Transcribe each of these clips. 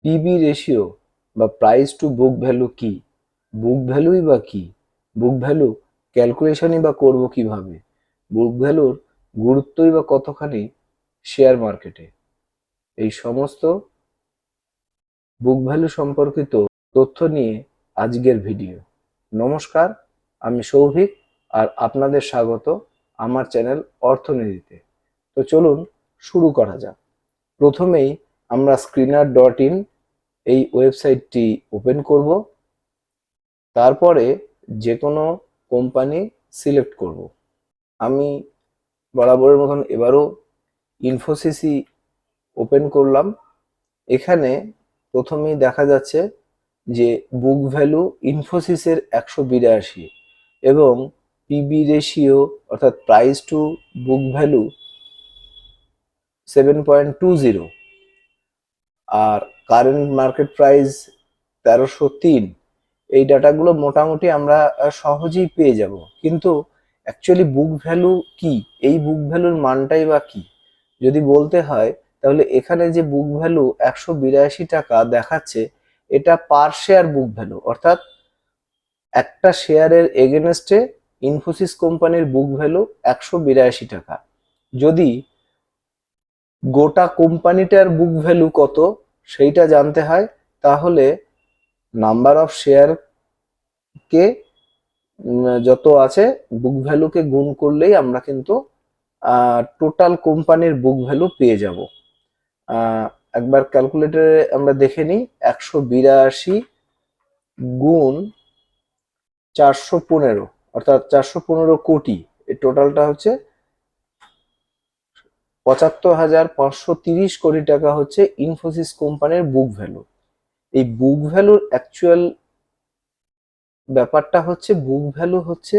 PB ratio বা price to book value কি, বুক ভ্যালুই বা কি, বুক ভ্যালু ক্যালকুলেশনই বা করব কিভাবে, বুক ভ্যালুর গুরুত্বই বা কতখানি শেয়ার মার্কেটে, এই সমস্ত বুক ভ্যালু সম্পর্কিত তথ্য নিয়ে আজকের ভিডিও। নমস্কার, আমি সৌভিক আর আপনাদের স্বাগত আমার চ্যানেল অর্থনীতিতে। তো চলুন শুরু করা যাক। প্রথমেই আমরা screener.in এই ওয়েবসাইটটি ওপেন করব। তারপরে যে কোনো কোম্পানি সিলেক্ট করব। আমি বরাবরের মতন এবারও ইনফোসিসই ওপেন করলাম। এখানে প্রথমেই দেখা যাচ্ছে যে বুক ভ্যালু ইনফোসিসের 182 এবং পিবি রেশিও অর্থাৎ প্রাইস টু বুক ভ্যালু 7.20 আর কারেন্ট মার্কেট প্রাইস 1303। এই ডাটাগুলো মোটামুটি আমরা সহজেই পেয়ে যাব, কিন্তু অ্যাকচুয়ালি বুক ভ্যালু কি, এই বুক ভ্যালুর মানটাই বা কি যদি বলতে হয়, তাহলে এখানে যে বুক ভ্যালু 182 টাকা দেখাচ্ছে, এটা পার শেয়ার বুক ভ্যালু, অর্থাৎ একটা শেয়ারের এগেনস্টে ইনফোসিস কোম্পানির বুক ভ্যালু 182 টাকা। যদি গোটা কোম্পানিটার বুক ভ্যালু কত সেইটা জানতে হয়, তাহলে নাম্বার অফ শেয়ার কে যত আছে বুক ভ্যালুকে গুণ করলেই আমরা কিন্তু টোটাল কোম্পানির বুক ভ্যালু পেয়ে যাব। একবার ক্যালকুলেটরে আমরা দেখে নিই, 182 গুণ 415 অর্থাৎ 415 কোটি, এই টোটালটা হচ্ছে 75,530 কোটি টাকা হচ্ছে ইনফোসিস কোম্পানির বুক ভ্যালু। এই বুক ভ্যালুর অ্যাকচুয়াল ব্যাপারটা হচ্ছে, বুক ভ্যালু হচ্ছে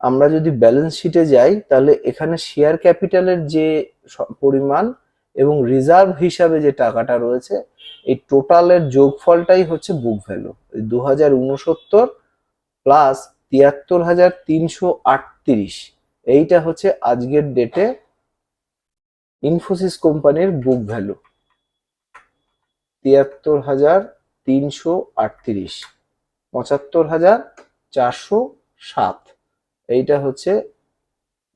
আমরা যদি ব্যালেন্স শিটে যাই তাহলে এখানে শেয়ার ক্যাপিটালের যে পরিমাণ এবং রিজার্ভ হিসাবে যে টাকাটা রয়েছে, এই টোটালের যোগফলটাই হচ্ছে বুক ভ্যালু। 2069 প্লাস 73,338, এইটা হচ্ছে আজকের ডেটে ইনফোসিস কোম্পানির বুক ভ্যালু। 73,338, 75,407, এইটা হচ্ছে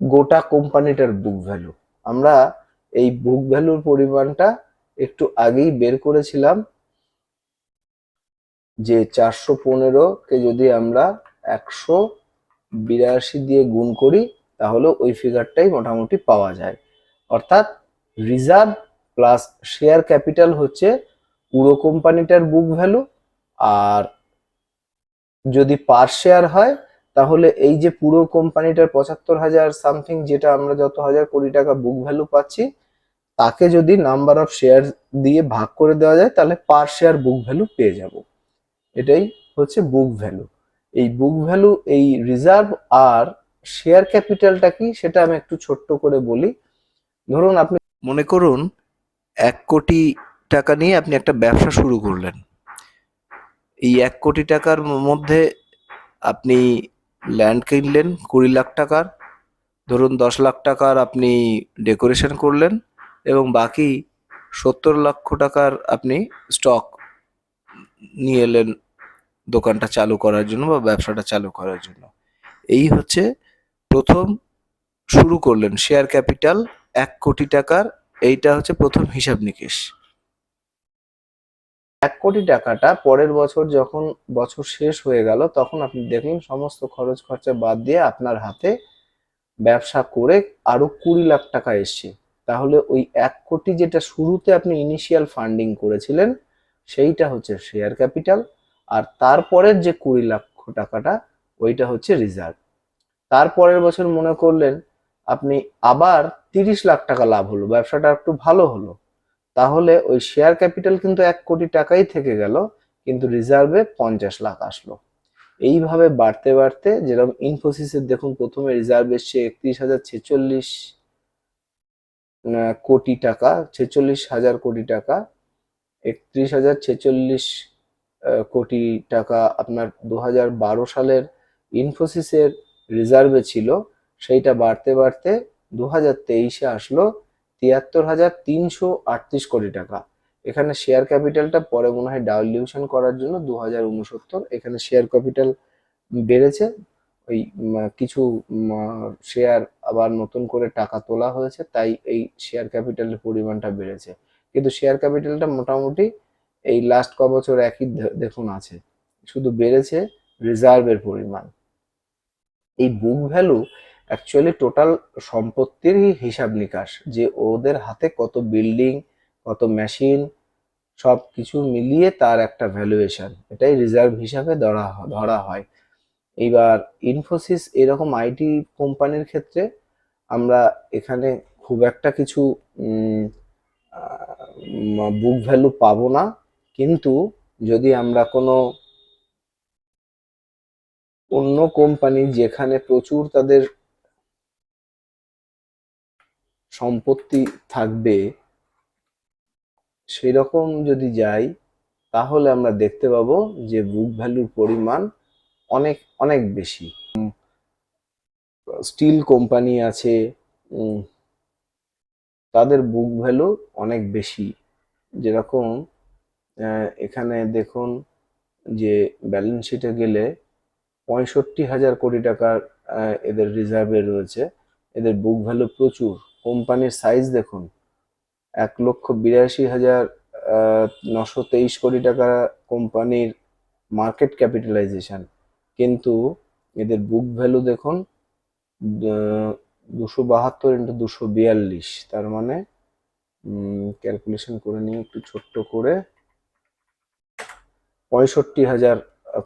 গোটা কোম্পানিটার বুক ভ্যালু। আমরা এই বুক ভ্যালুর পরিমাণটা একটু আগেই বের করেছিলাম, যে 415কে যদি আমরা 182 দিয়ে গুণ করি তাহলে ওই ফিগারটাই মোটামুটি পাওয়া যায়। অর্থাৎ রিজার্ভ প্লাস শেয়ার ক্যাপিটাল হচ্ছে পুরো কোম্পানিটার বুক ভ্যালু, আর যদি পার শেয়ার হয় তাহলে এই যে পুরো কোম্পানিটার 75,000 সামথিং, যেটা আমরা যত হাজার কোটি টাকা বুক ভ্যালু পাচ্ছি, তাকে যদি নাম্বার অফ শেয়ার দিয়ে ভাগ করে দেওয়া যায় তাহলে পার শেয়ার বুক ভ্যালু পেয়ে যাব। এটাই হচ্ছে বুক ভ্যালু। এই বুক ভ্যালু, এই রিজার্ভ আর শেয়ার ক্যাপিটালটা কি সেটা আমি একটু ছোট্ট করে বলি। ধরুন আপনি মনে করুন 1 কোটি টাকা নিয়ে আপনি একটা ব্যবসা শুরু করলেন। এই 1 কোটি টাকার মধ্যে আপনি ল্যান্ড কিনলেন 20 লাখ টাকার, ধরুন 10 লাখ টাকার আপনি ডেকোরেশন করলেন এবং বাকি 70 লক্ষ টাকার আপনি স্টক নিয়ে এলেন দোকানটা চালু করার জন্য বা ব্যবসাটা চালু করার জন্য। এই হচ্ছে প্রথম শুরু করলেন শেয়ার ক্যাপিটাল 1 কোটি টাকার, এইটা হচ্ছে প্রথম হিসাব নিকেশ। 1 কোটি টাকাটা পরের বছর যখন বছর শেষ হয়ে গেল তখন আপনি দেখলেন সমস্ত খরচ খরচা বাদ দিয়ে আপনার হাতে ব্যবসা করে আরো 20 লাখ টাকা এসছে। তাহলে ওই 1 কোটি যেটা শুরুতে আপনি ইনিশিয়াল ফান্ডিং করেছিলেন সেইটা হচ্ছে শেয়ার ক্যাপিটাল, আর তারপরের যে 20 লক্ষ টাকাটা ওইটা হচ্ছে রিজার্ভ। তারপরের বছর মনে করলেন আপনি আবার 30 লাখ টাকা লাভ হলো, ব্যবসাটা একটু ভালো হলো, তাহলে ওই শেয়ার ক্যাপিটাল কিন্তু 1 কোটি টাকাই থেকে গেল, কিন্তু রিজার্ভে 50 লাখ আসলো। এইভাবে বাড়তে বাড়তে, যেরকম ইনফোসিসের দেখুন প্রথমে রিজার্ভ এসছে 31,046 কোটি টাকা, 46,000 কোটি টাকা, 31,046 কোটি টাকা আপনার 2012 সালের ইনফোসিসের রিজার্ভে ছিল। সেইটা বাড়তে বাড়তে 2023-এ আসলো 73,338 কোটি টাকা। এখানে শেয়ার ক্যাপিটালটা পরে মনে হয় ডাইলিউশন করার জন্য 2069 এখানে শেয়ার ক্যাপিটাল বেড়েছে। ওই কিছু শেয়ার আবার নতুন করে টাকা তোলা হয়েছে, তাই এই শেয়ার ক্যাপিটালের পরিমাণটা বেড়েছে। কিন্তু শেয়ার ক্যাপিটালটা মোটামুটি এই লাস্ট ক বছর একই দেখুন আছে, শুধু বেড়েছে রিজার্ভের পরিমাণ। এই বুক ভ্যালু অ্যাকচুয়ালি টোটাল সম্পত্তির হিসাব নিকাশ, যে ওদের হাতে কত বিল্ডিং, কত মেশিন, সব কিছু মিলিয়ে তার একটা ভ্যালুয়েশন, এটাই রিজার্ভ হিসাবে ধরা হয়। এইবার ইনফোসিস এরকম আইটি কোম্পানির ক্ষেত্রে আমরা এখানে খুব একটা কিছু বুক ভ্যালু পাবো না, কিন্তু যদি আমরা কোনো অন্য কোম্পানি যেখানে প্রচুর তাদের সম্পত্তি থাকবে সেরকম যদি যাই, তাহলে আমরা দেখতে পাবো যে বুক ভ্যালুর পরিমাণ অনেক অনেক বেশি। স্টিল কোম্পানি আছে, তাদের বুক ভ্যালু অনেক বেশি। যেরকম এখানে দেখুন যে ব্যালেন্স শিটে গেলে 65,000 কোটি টাকার এদের রিজার্ভে রয়েছে। এদের বুক ভ্যালু প্রচুর। কোম্পানির সাইজ দেখুন, 1,82,923 কোটি টাকা কোম্পানির মার্কেট ক্যাপিটালাইজেশন, কিন্তু এদের বুক ভ্যালু দেখুন 272 × 242, তার মানে ক্যালকুলেশন করে নিয়ে একটু ছোট্ট করে 65,000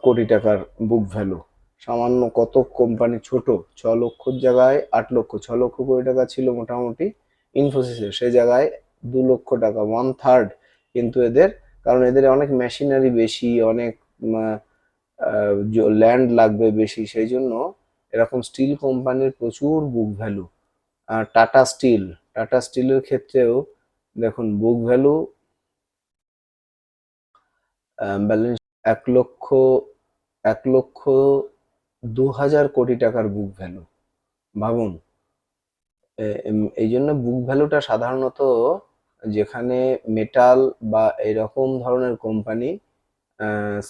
কোটি টাকার বুক ভ্যালু। সামান্য কত কোম্পানি ছোট, 6 লক্ষর জায়গায় 8 লক্ষ, 6 লক্ষ কোটি টাকা ছিল মোটামুটি ইনফোসিসের, সেই জায়গায় 2 লক্ষ টাকা, 1/3। কিন্তু এদের, কারণ এদের অনেক মেশিনারি বেশি, অনেক ল্যান্ড লাগবে বেশি, সেই জন্য এরকম স্টিল কোম্পানির প্রচুর বুক ভ্যালু। টাটা স্টিলের ক্ষেত্রেও দেখুন বুক ভ্যালু ব্যালেন্স 1,02,000 কোটি টাকার বুক ভ্যালু, ভাবুন। এই জন্য বুক ভ্যালুটা সাধারণত যেখানে মেটাল বা এরকম ধরনের কোম্পানি,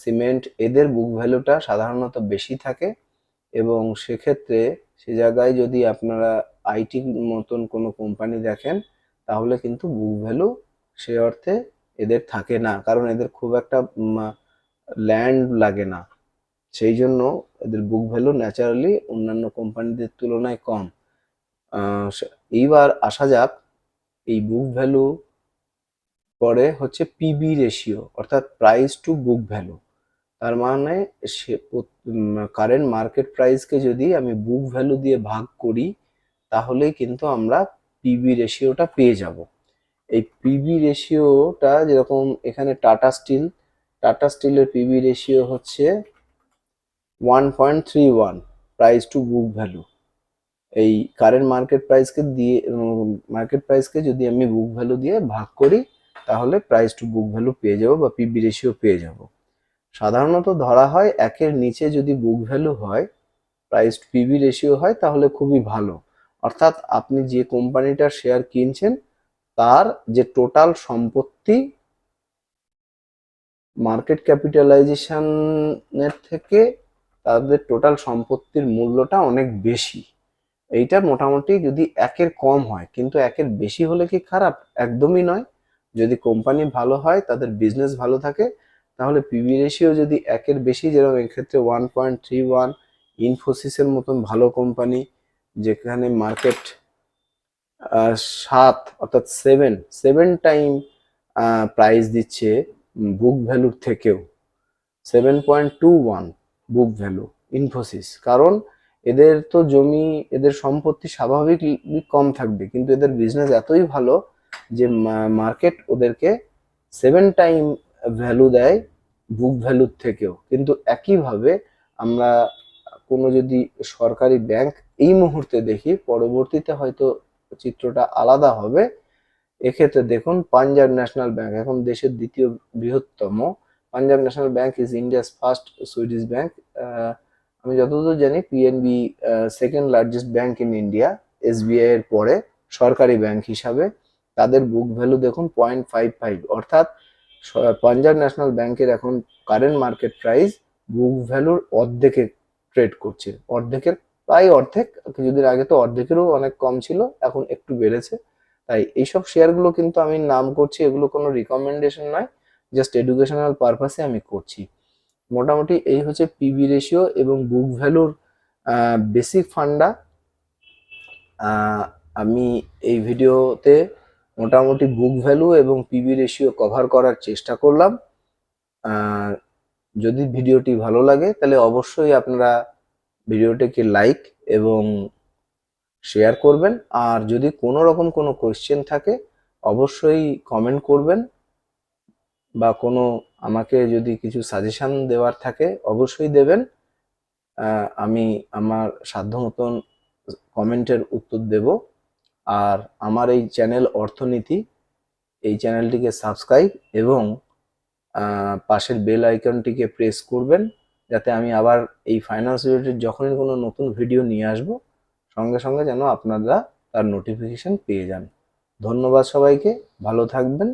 সিমেন্ট, এদের বুক ভ্যালুটা সাধারণত বেশি থাকে, এবং সেক্ষেত্রে সে জায়গায় যদি আপনারা আইটি মতন কোনো কোম্পানি দেখেন, তাহলে কিন্তু বুক ভ্যালু সে অর্থে এদের থাকে না, কারণ এদের খুব একটা ল্যান্ড লাগে না, সেই জন্য এদের বুক ভ্যালু ন্যাচারালি অন্যান্য কোম্পানিদের তুলনায় কম। এইবার আসা যাক এই বুক ভ্যালু পরে হচ্ছে পিবি রেশিও, অর্থাৎ প্রাইস টু বুক ভ্যালু। তার মানে সে কারেন্ট মার্কেট প্রাইসকে যদি আমি বুক ভ্যালু দিয়ে ভাগ করি, তাহলেই কিন্তু আমরা পিবি রেশিওটা পেয়ে যাব। এই পিবি রেশিওটা যেরকম এখানে টাটা স্টিলের পিবি রেশিও হচ্ছে 1.31 প্রাইস টু বুক ভ্যালু। এই কারেন্ট মার্কেট প্রাইসকে যদি আমি বুক ভ্যালু দিয়ে ভাগ করি, তাহলে প্রাইস টু বুক ভ্যালু পেয়ে যাব বা পিবি রেশিও পেয়ে যাব। সাধারণত ধরা হয় 1-এর নিচে যদি বুক ভ্যালু হয়, প্রাইস টু পিবি রেশিও হয়, তাহলে খুবই ভালো। অর্থাৎ আপনি যে কোম্পানিটার শেয়ার কিনছেন তার যে টোটাল সম্পত্তি মার্কেট ক্যাপিটালাইজেশনের থেকে তাদের টোটাল সম্পত্তির মূল্যটা অনেক বেশি। এইটা মোটামুটি যদি 1-এর কম হয়, কিন্তু 1-এর বেশি হলে কি খারাপ? একদমই নয়। যদি কোম্পানি ভালো হয়, তাদের বিজনেস ভালো থাকে, তাহলে পিবি রেশিও যদি 1-এর বেশি, যেরকম এক্ষেত্রে 1.31, ইনফোসিসের মতন ভালো কোম্পানি যেখানে মার্কেট 7 অর্থাৎ 7 টাইম প্রাইস দিচ্ছে বুক ভ্যালুর থেকেও, 7.21 বুক ভ্যালু ইনফোসিস। কারণ এদের তো জমি, এদের সম্পত্তি স্বাভাবিক কম থাকবে, কিন্তু এদের বিজনেস এতই ভালো যে মার্কেট ওদেরকে 7 টাইম ভ্যালু দেয় বুক ভ্যালুর থেকেও। কিন্তু একইভাবে আমরা কোনো যদি সরকারি ব্যাংক এই মুহূর্তে দেখি, পরবর্তীতে হয়তো চিত্রটা আলাদা হবে। এক্ষেত্রে দেখুন পাঞ্জাব ন্যাশনাল ব্যাংক এখন দেশের দ্বিতীয় বৃহত্তম। Punjab national bank is India's first Swedish bank. আমি যতদূর জানি PNB second largest bank in India, SBI এর পরে সরকারি ব্যাংক হিসাবে। তাদের বুক ভ্যালু দেখুন 0.55, অর্থাৎ পাঞ্জাব ন্যাশনাল ব্যাংকের এখন কারেন্ট মার্কেট প্রাইস বুক ভ্যালুর অর্ধেকে ট্রেড করছে, অর্ধেকের প্রায় অর্ধেক, কিছুদিন আগে তো অর্ধেকেরও অনেক কম ছিল, এখন একটু বেড়েছে। তাই এইসব শেয়ারগুলো কিন্তু আমি নাম করছি, এগুলো কোনো রিকমেন্ডেশন নয়, জাস্ট এডুকেশনাল পারপাসে আমি করছি। মোটামুটি এই হচ্ছে পিবি রেশিও এবং বুক ভ্যালুর বেসিক ফান্ডা। আমি এই ভিডিওতে মোটামুটি বুক ভ্যালু এবং পিবি রেশিও কভার করার চেষ্টা করলাম। যদি ভিডিওটি ভালো লাগে তাহলে অবশ্যই আপনারা ভিডিওটিকে লাইক এবং শেয়ার করবেন, আর যদি কোনো রকম কোনো কোয়েশ্চেন থাকে অবশ্যই কমেন্ট করবেন, বা কোনো আমাকে যদি কিছু সাজেশন দেওয়ার থাকে অবশ্যই দেবেন। আমি আমার সাধ্য মতন কমেন্টের উত্তর দেব। আর আমার এই চ্যানেল অর্থনীতি, এই চ্যানেলটিকে সাবস্ক্রাইব এবং পাশের বেল আইকনটিকে প্রেস করবেন, যাতে আমি আবার এই ফাইন্যান্স রিলেটেড যখনই কোনো নতুন ভিডিও নিয়ে আসব সঙ্গে সঙ্গে যেন আপনারা তার নোটিফিকেশন পেয়ে যান। ধন্যবাদ সবাইকে, ভালো থাকবেন।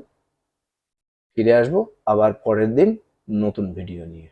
ফিরে আসবো আবার পরের দিন নতুন ভিডিও নিয়ে।